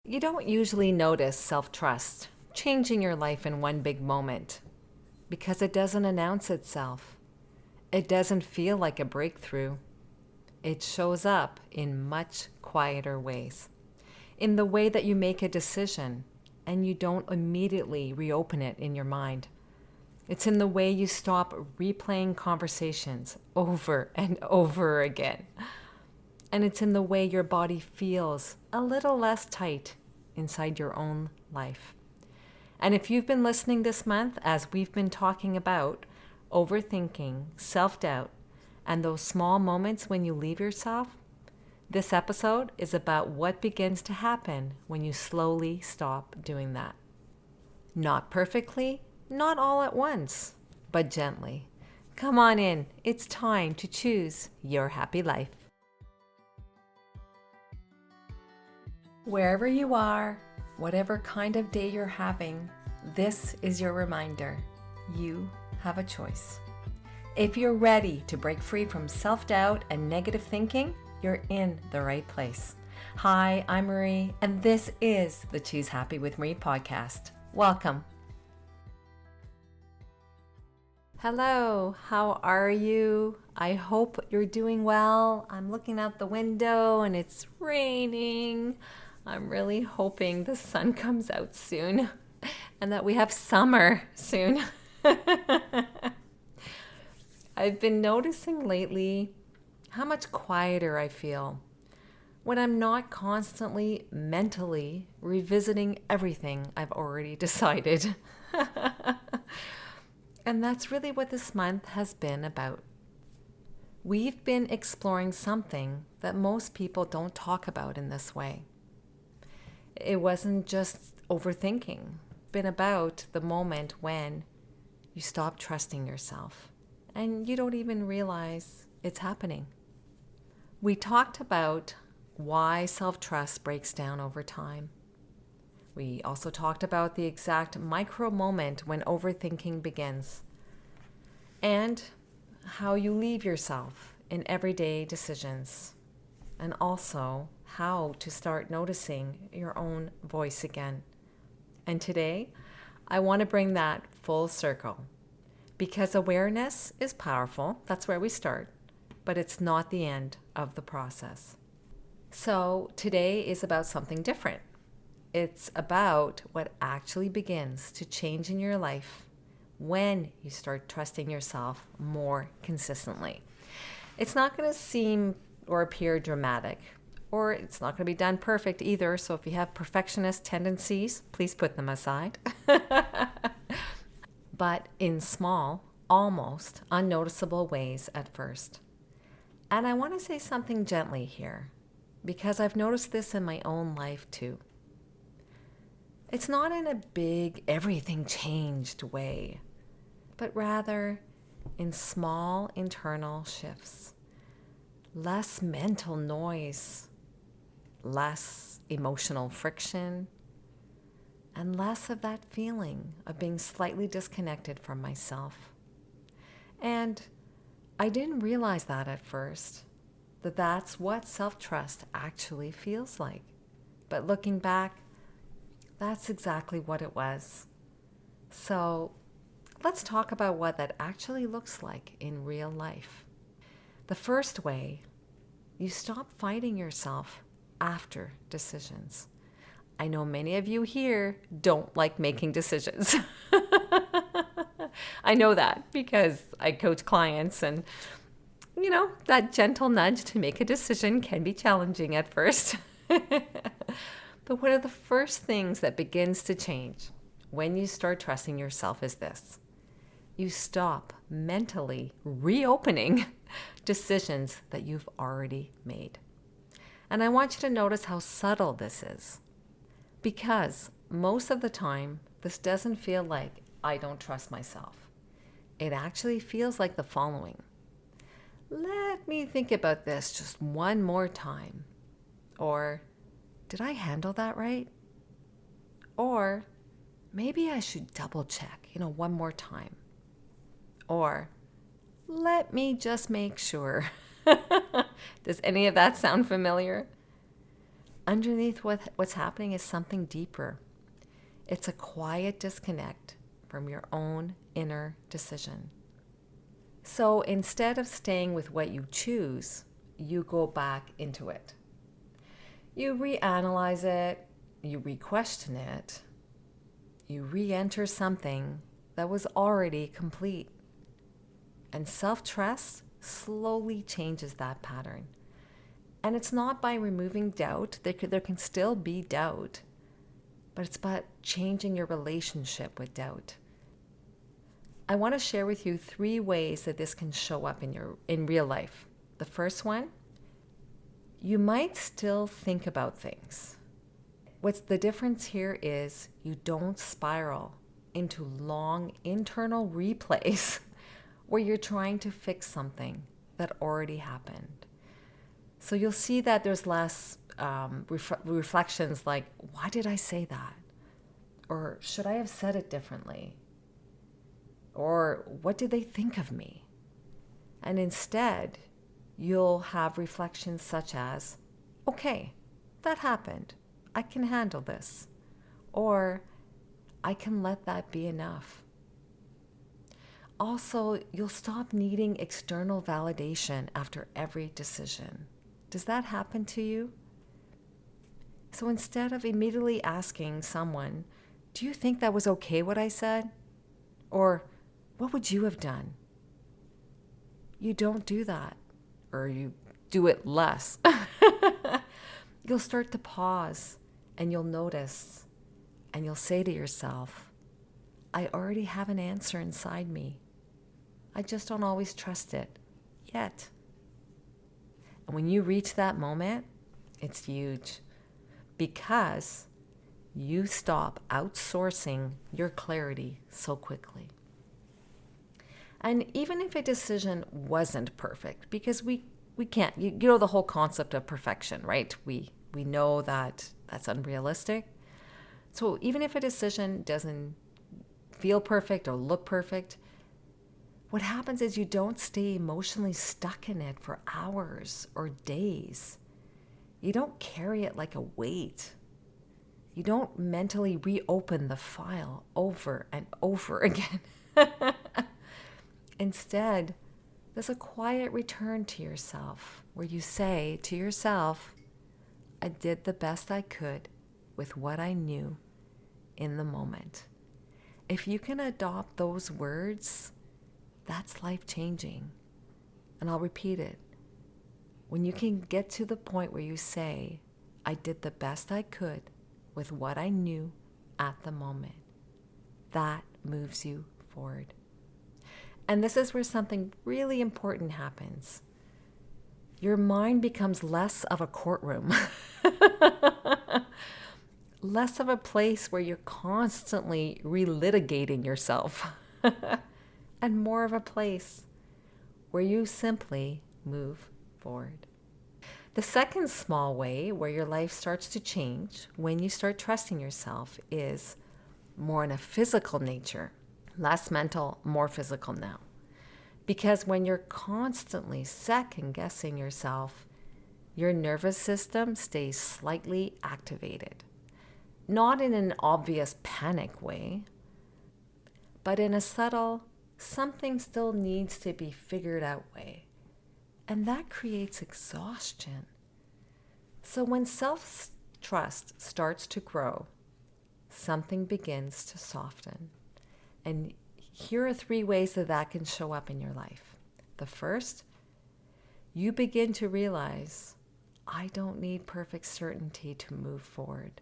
You don't usually notice self-trust changing your life in one big moment because it doesn't announce itself. It doesn't feel like a breakthrough. It shows up in much quieter ways. In the way that you make a decision and you don't immediately reopen it in your mind. It's in the way you stop replaying conversations over and over again. And it's in the way your body feels a little less tight inside your own life. And if you've been listening this month, as we've been talking about overthinking, self-doubt, and those small moments when you leave yourself, this episode is about what begins to happen when you slowly stop doing that. Not perfectly, not all at once, but gently. Come on in. It's time to choose your happy life. Wherever you are, whatever kind of day you're having, this is your reminder. You have a choice. If you're ready to break free from self-doubt and negative thinking, you're in the right place. Hi, I'm Marie, and this is the Choose Happy with Marie podcast. Welcome. Hello, how are you? I hope you're doing well. I'm looking out the window and it's raining. I'm really hoping the sun comes out soon and that we have summer soon. I've been noticing lately how much quieter I feel when I'm not constantly mentally revisiting everything I've already decided. And that's really what this month has been about. We've been exploring something that most people don't talk about in this way. It wasn't just overthinking. It's been about the moment when you stop trusting yourself and you don't even realize it's happening. We talked about why self-trust breaks down over time. We also talked about the exact micro moment when overthinking begins and how you leave yourself in everyday decisions, and also how to start noticing your own voice again. And today, I want to bring that full circle because awareness is powerful. That's where we start, but it's not the end of the process. So today is about something different. It's about what actually begins to change in your life when you start trusting yourself more consistently. It's not going to seem or appear dramatic, or it's not going to be done perfect either. So if you have perfectionist tendencies, please put them aside. But in small, almost unnoticeable ways at first. And I want to say something gently here, because I've noticed this in my own life too. It's not in a big, everything changed way, but rather in small internal shifts. Less mental noise, less emotional friction, and less of that feeling of being slightly disconnected from myself. And I didn't realize that at first, that that's what self-trust actually feels like. But looking back, that's exactly what it was. So let's talk about what that actually looks like in real life. The first way, you stop fighting yourself after decisions. I know many of you here don't like making decisions. I know that because I coach clients and, that gentle nudge to make a decision can be challenging at first. But one of the first things that begins to change when you start trusting yourself is this. You stop mentally reopening decisions that you've already made. And I want you to notice how subtle this is. Because most of the time, this doesn't feel like I don't trust myself. It actually feels like the following. Let me think about this just one more time. Or, did I handle that right? Or, maybe I should double check, one more time. Or, let me just make sure. Does any of that sound familiar? underneath what's happening is something deeper. It's a quiet disconnect from your own inner decision. So instead of staying with what you choose, you go back into it. You reanalyze it, you re-question it, you re-enter something that was already complete. And self-trust slowly changes that pattern. And it's not by removing doubt. There can still be doubt, but it's about changing your relationship with doubt. I want to share with you 3 ways that this can show up in real life. The first one, you might still think about things. What's the difference here is you don't spiral into long internal replays where you're trying to fix something that already happened. So you'll see that there's less reflections like, why did I say that? Or should I have said it differently? Or what did they think of me? And instead, you'll have reflections such as, okay, that happened. I can handle this. Or I can let that be enough. Also, you'll stop needing external validation after every decision. Does that happen to you? So instead of immediately asking someone, do you think that was okay what I said? Or what would you have done? You don't do that, or you do it less. You'll start to pause and you'll notice and you'll say to yourself, I already have an answer inside me. I just don't always trust it yet. And when you reach that moment, it's huge because you stop outsourcing your clarity so quickly. And even if a decision wasn't perfect, because we can't, you know the whole concept of perfection, right? We know that that's unrealistic. So even if a decision doesn't feel perfect or look perfect, what happens is you don't stay emotionally stuck in it for hours or days. You don't carry it like a weight. You don't mentally reopen the file over and over again. Instead, there's a quiet return to yourself where you say to yourself, I did the best I could with what I knew in the moment. If you can adopt those words, that's life-changing. And I'll repeat it. When you can get to the point where you say, I did the best I could with what I knew at the moment, that moves you forward. And this is where something really important happens. Your mind becomes less of a courtroom, less of a place where you're constantly relitigating yourself, and more of a place where you simply move forward. The second small way where your life starts to change when you start trusting yourself is more in a physical nature. Less mental, more physical now. Because when you're constantly second guessing yourself, your nervous system stays slightly activated. Not in an obvious panic way, but in a subtle, something still needs to be figured out way. And that creates exhaustion. So when self-trust starts to grow, something begins to soften. And here are 3 ways that can show up in your life. The first, you begin to realize, I don't need perfect certainty to move forward.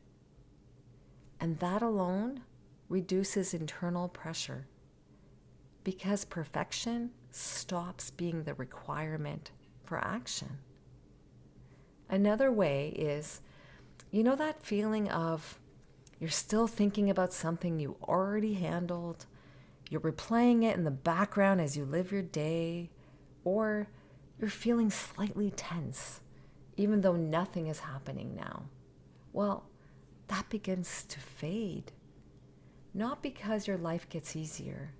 And that alone reduces internal pressure because perfection stops being the requirement for action. Another way is, you know that feeling of you're still thinking about something you already handled, you're replaying it in the background as you live your day, or you're feeling slightly tense, even though nothing is happening now. Well, that begins to fade. Not because your life gets easier,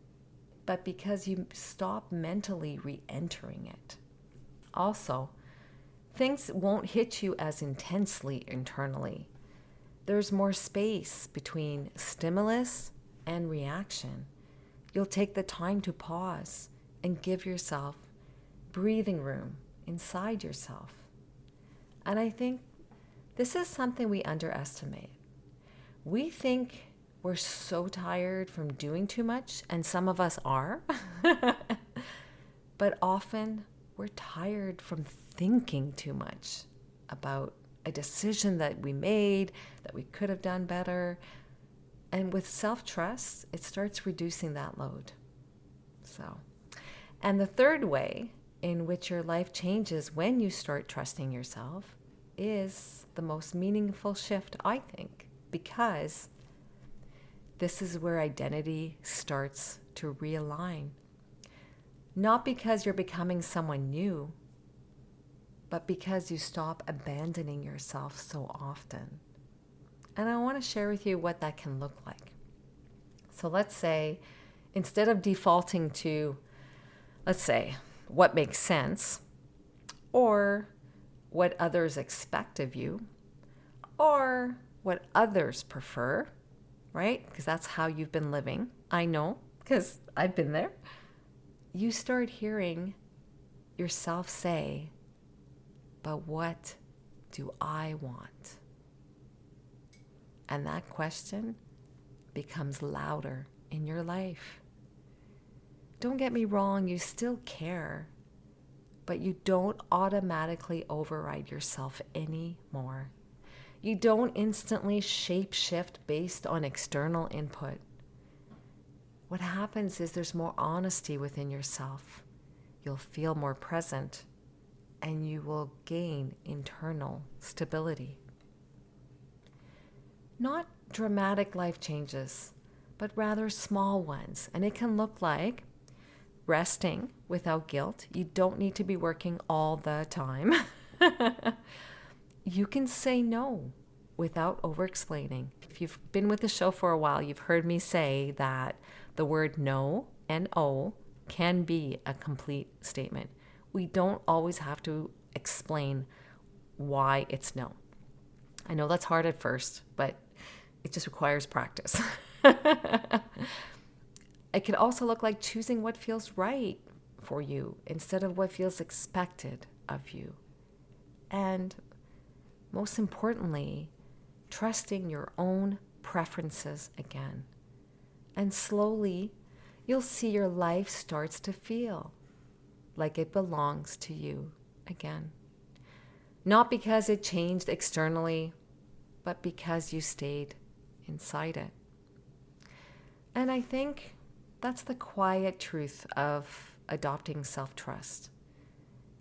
but because you stop mentally re-entering it. Also, things won't hit you as intensely internally. There's more space between stimulus and reaction. You'll take the time to pause and give yourself breathing room inside yourself. And I think this is something we underestimate. We think we're so tired from doing too much, and some of us are, but often we're tired from thinking too much about a decision that we made, that we could have done better. And with self-trust, it starts reducing that load. And the third way in which your life changes when you start trusting yourself is the most meaningful shift, I think, because this is where identity starts to realign. Not because you're becoming someone new, but because you stop abandoning yourself so often. And I want to share with you what that can look like. So let's say, instead of defaulting to, let's say, what makes sense, or what others expect of you, or what others prefer, right? Because that's how you've been living. I know, because I've been there. You start hearing yourself say, but what do I want? And that question becomes louder in your life. Don't get me wrong, you still care, but you don't automatically override yourself anymore. You don't instantly shape shift based on external input. What happens is there's more honesty within yourself. You'll feel more present, and you will gain internal stability. Not dramatic life changes, but rather small ones. And it can look like resting without guilt. You don't need to be working all the time. You can say no without over-explaining. If you've been with the show for a while, you've heard me say that the word no, N-O, can be a complete statement. We don't always have to explain why it's no. I know that's hard at first, but it just requires practice. It can also look like choosing what feels right for you instead of what feels expected of you. And most importantly, trusting your own preferences again. And slowly, you'll see your life starts to feel like it belongs to you again. Not because it changed externally, but because you stayed inside it. And I think that's the quiet truth of adopting self-trust.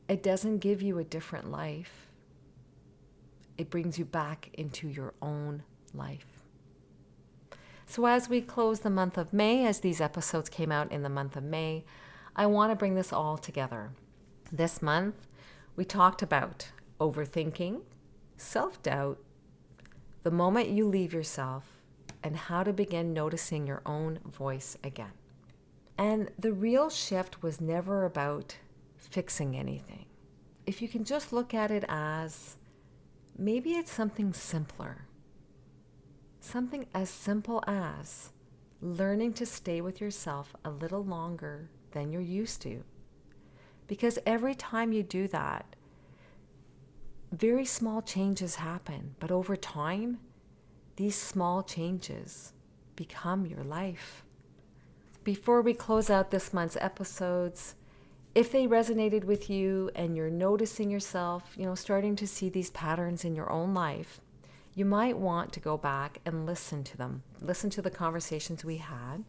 It doesn't give you a different life. It brings you back into your own life. So as we close the month of May, as these episodes came out in the month of May, I want to bring this all together. This month, we talked about overthinking, self-doubt, the moment you leave yourself, and how to begin noticing your own voice again. And the real shift was never about fixing anything. If you can just look at it as maybe it's something simpler. Something as simple as learning to stay with yourself a little longer than you're used to. Because every time you do that, very small changes happen. But over time, these small changes become your life. Before we close out this month's episodes, if they resonated with you and you're noticing yourself, starting to see these patterns in your own life, you might want to go back and listen to them. Listen to the conversations we had,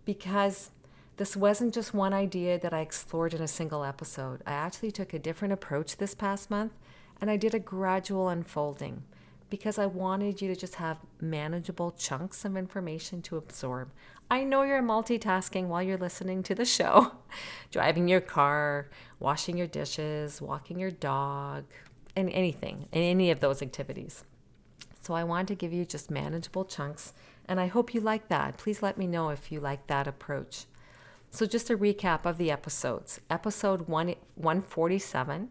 because this wasn't just one idea that I explored in a single episode. I actually took a different approach this past month, and I did a gradual unfolding because I wanted you to just have manageable chunks of information to absorb. I know you're multitasking while you're listening to the show, driving your car, washing your dishes, walking your dog, and any of those activities. So I want to give you just manageable chunks, and I hope you like that. Please let me know if you like that approach. So just a recap of the episodes. Episode 147,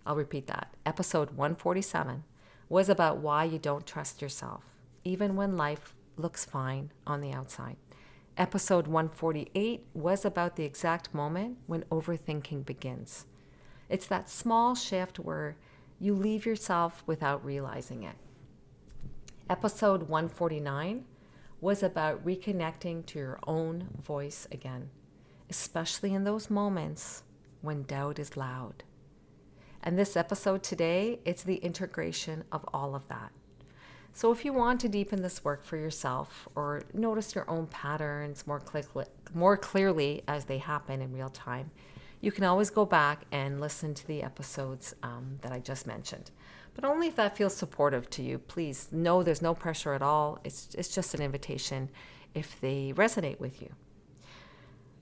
I'll repeat that. Episode 147 was about why you don't trust yourself, even when life looks fine on the outside. Episode 148 was about the exact moment when overthinking begins. It's that small shift where you leave yourself without realizing it. Episode 149 was about reconnecting to your own voice again, especially in those moments when doubt is loud. And this episode today, it's the integration of all of that. So if you want to deepen this work for yourself or notice your own patterns more clearly as they happen in real time, you can always go back and listen to the episodes that I just mentioned. But only if that feels supportive to you. Please know there's no pressure at all. It's just an invitation if they resonate with you.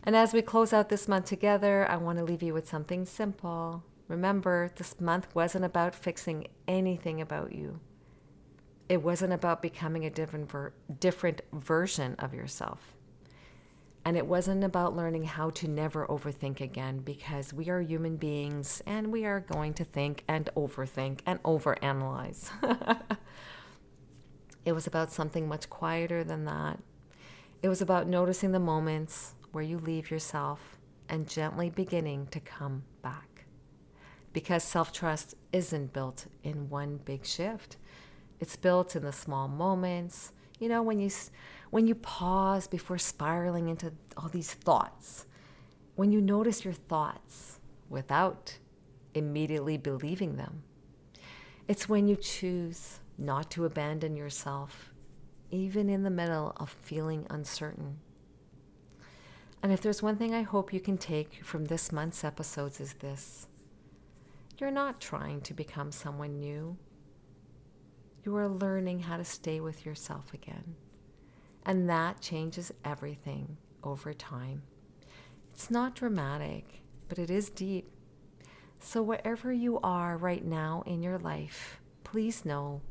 And as we close out this month together, I want to leave you with something simple. Remember, this month wasn't about fixing anything about you. It wasn't about becoming a different version of yourself. And it wasn't about learning how to never overthink again, because we are human beings and we are going to think and overthink and overanalyze. It was about something much quieter than that. It was about noticing the moments where you leave yourself and gently beginning to come back. Because self-trust isn't built in one big shift. It's built in the small moments. You know, when you pause before spiraling into all these thoughts. When you notice your thoughts without immediately believing them. It's when you choose not to abandon yourself, even in the middle of feeling uncertain. And if there's one thing I hope you can take from this month's episodes is this. You're not trying to become someone new. You are learning how to stay with yourself again. And that changes everything over time. It's not dramatic, but it is deep. So wherever you are right now in your life, please know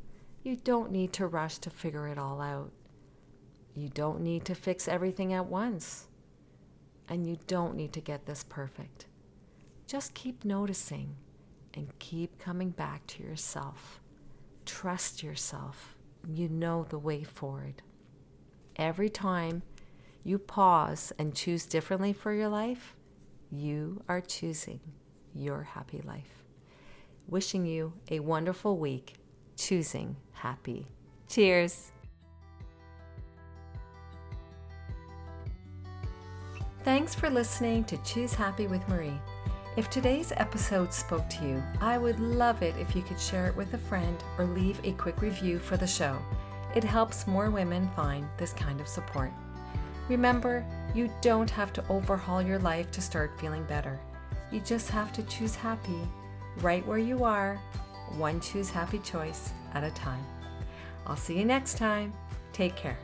you don't need to rush to figure it all out. You don't need to fix everything at once. And you don't need to get this perfect. Just keep noticing and keep coming back to yourself. Trust yourself. You know the way forward. Every time you pause and choose differently for your life, you are choosing your happy life. Wishing you a wonderful week, choosing happy. Cheers. Thanks for listening to Choose Happy with Marie. If today's episode spoke to you, I would love it if you could share it with a friend or leave a quick review for the show. It helps more women find this kind of support. Remember, you don't have to overhaul your life to start feeling better. You just have to choose happy, right where you are, one choose happy choice at a time. I'll see you next time. Take care.